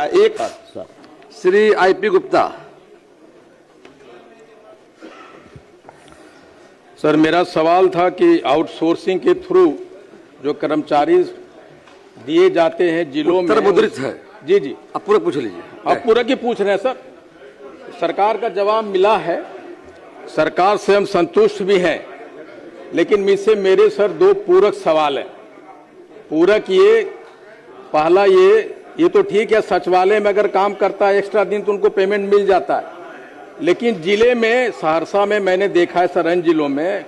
एक Shri IP Gupta. Sir, मेरा सवाल था कि आउटसोर्सिंग के थ्रू जो कर्मचारी दिए जाते हैं जिलों में, उत्तर मुद्रित है। जी जी, अब पूरा पूछ लीजिए। आप पूरा की पूछ रहे हैं सर। सरकार का जवाब मिला है, सरकार से हम संतुष्ट भी हैं, लेकिन मुझसे मेरे सर दो पूरक सवाल हैं। पूरक ये, पहला ये तो ठीक है, सचिवालय में अगर काम करता है एक्स्ट्रा दिन तो उनको पेमेंट मिल जाता है, लेकिन जिले में सहरसा में मैंने देखा है सर, इन जिलों में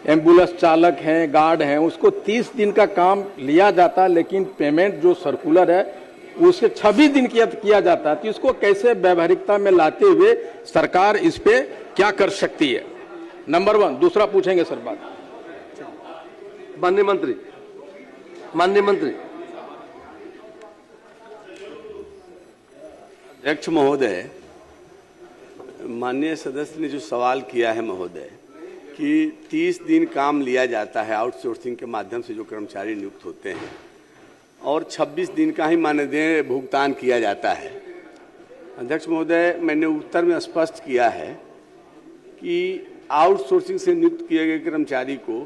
एम्बुलेंस चालक हैं, गार्ड हैं, उसको 30 दिन का काम लिया जाता है, लेकिन पेमेंट जो सर्कुलर है उसके 26 दिन किया जाता है। तो इसको कैसे व्यवहारिकता में लाते हुए सरकार इस पे क्या कर सकती है? नंबर 1। दूसरा पूछेंगे सर बात। माननीय मंत्री। अध्यक्ष महोदय, माननीय सदस्य ने जो सवाल किया है महोदय कि 30 दिन काम लिया जाता है आउटसोर्सिंग के माध्यम से जो कर्मचारी नियुक्त होते हैं और 26 दिन का ही मानदेय भुगतान किया जाता है। अध्यक्ष महोदय, मैंने उत्तर में स्पष्ट किया है कि आउटसोर्सिंग से नियुक्त किए गए कर्मचारी को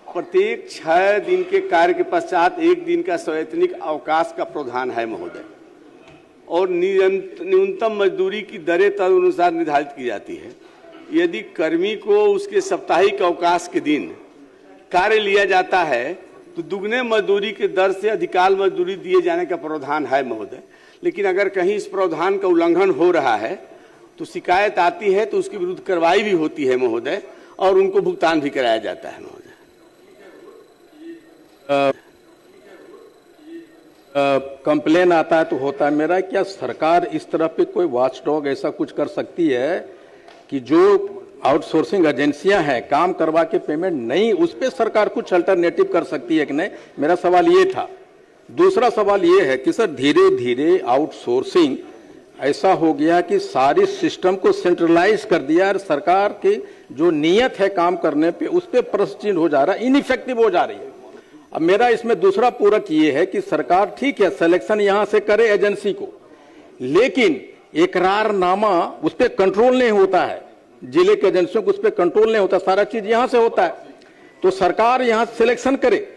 प्रत्येक 6 दिन के कार्य के पश्चात 1 दिन का सवैतनिक अवकाश का प्रावधान है महोदय, और न्यूनतम मजदूरी की दरें तदनुसार निर्धारित की जाती है। यदि कर्मी को उसके साप्ताहिक अवकाश के दिन कार्य लिया जाता है तो दुगने मजदूरी के दर से अधिकाल मजदूरी दिए जाने का प्रावधान है महोदय। लेकिन अगर कहीं इस प्रावधान का उल्लंघन हो रहा है तो शिकायत आती है तो उसके विरुद्ध कार्रवाई भी होती है महोदय, और उनको भुगतान भी कराया जाता है महोदय। कंप्लेन आता है तो होता है। मेरा क्या सरकार इस तरह पे कोई वॉचडॉग ऐसा कुछ कर सकती है कि जो आउटसोर्सिंग एजेंसियां हैं काम करवा के पेमेंट नहीं, उस पर सरकार कुछ अल्टरनेटिव कर सकती है कि नहीं? मेरा सवाल ये था। दूसरा सवाल ये है कि सर धीरे धीरे आउटसोर्सिंग ऐसा हो गया कि सारी सिस्टम को सेंट्रलाइज कर दिया और सरकार की जो नीयत है काम करने पे उस पर प्रश्नचिन्ह हो जा रहा है, इनइफेक्टिव हो जा रही है। अब मेरा इसमें दूसरा पूरक ये है कि सरकार ठीक है सिलेक्शन यहां से करे एजेंसी को, लेकिन इकरारनामा उस पर कंट्रोल नहीं होता है, जिले के एजेंसियों को उस पर कंट्रोल नहीं होता, सारा चीज यहां से होता है। तो सरकार यहां सिलेक्शन करे,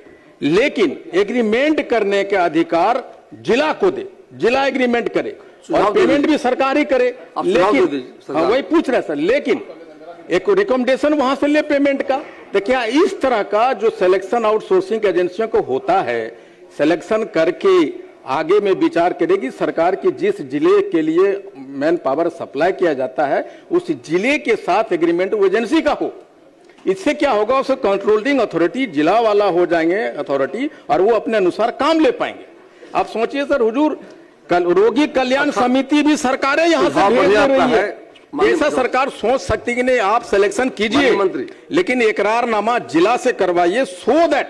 लेकिन एग्रीमेंट करने के अधिकार जिला को दे, जिला एग्रीमेंट करे और पेमेंट भी सरकार ही करे। लेकिन वही पूछ रहे सर, लेकिन एक रिकमेंडेशन वहां से ले पेमेंट का। तो क्या इस तरह का जो सिलेक्शन आउटसोर्सिंग एजेंसियों को होता है, सिलेक्शन करके आगे में विचार करेगी सरकार की जिस जिले के लिए मैन पावर सप्लाई किया जाता है उस जिले के साथ एग्रीमेंट वो एजेंसी का हो। इससे क्या होगा, उसे कंट्रोलिंग अथॉरिटी जिला वाला हो जाएंगे अथॉरिटी, और वो अपने अनुसार काम ले पाएंगे। आप सोचिए सर, हुजूर रोगी कल्याण समिति भी सरकारें यहां से भेज रही है। ऐसा सरकार सोच सकती कि नहीं आप सिलेक्शन कीजिए, लेकिन इकरारनामा जिला से करवाइए, सो दैट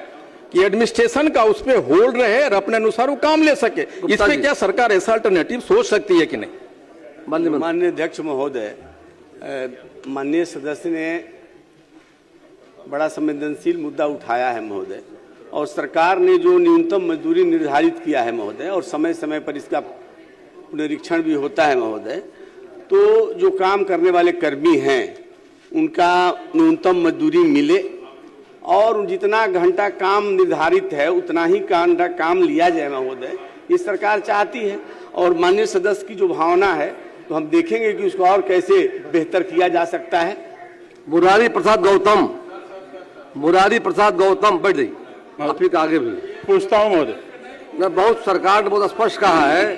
कि एडमिनिस्ट्रेशन का उस पर होल्ड रहे और अपने अनुसार वो काम ले सके। इस पे क्या सरकार ऐसा अल्टरनेटिव सोच सकती है कि नहीं? माननीय अध्यक्ष महोदय, माननीय सदस्य ने बड़ा संवेदनशील मुद्दा उठाया है महोदय, और सरकार ने जो न्यूनतम मजदूरी निर्धारित किया है महोदय, और समय समय पर इसका पुनरीक्षण भी होता है महोदय, तो जो काम करने वाले कर्मी हैं उनका न्यूनतम मजदूरी मिले और जितना घंटा काम निर्धारित है उतना ही घंटा काम लिया जाए महोदय, ये सरकार चाहती है। और माननीय सदस्य की जो भावना है तो हम देखेंगे कि उसको और कैसे बेहतर किया जा सकता है। मुरारी प्रसाद गौतम बैठ जाइए, आप ही आगे भी पूछता हूँ महोदय। मैं बहुत सरकार ने बहुत स्पष्ट कहा है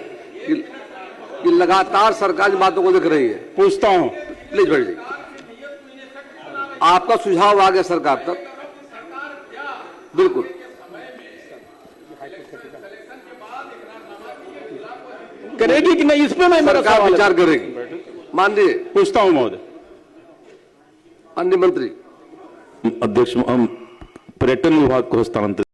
कि लगातार सरकार की बातों को देख रही है। पूछता हूँ, प्लीज बैठ जाइए। आपका सुझाव आ गया सरकार तक, बिल्कुल करेगी कि नहीं, इस पे मैं मेरा सरकार विचार करेगी। माननीय पूछता हूँ महोदय। अन्य मंत्री। अध्यक्ष, हम पर्यटन विभाग को हस्तांतरित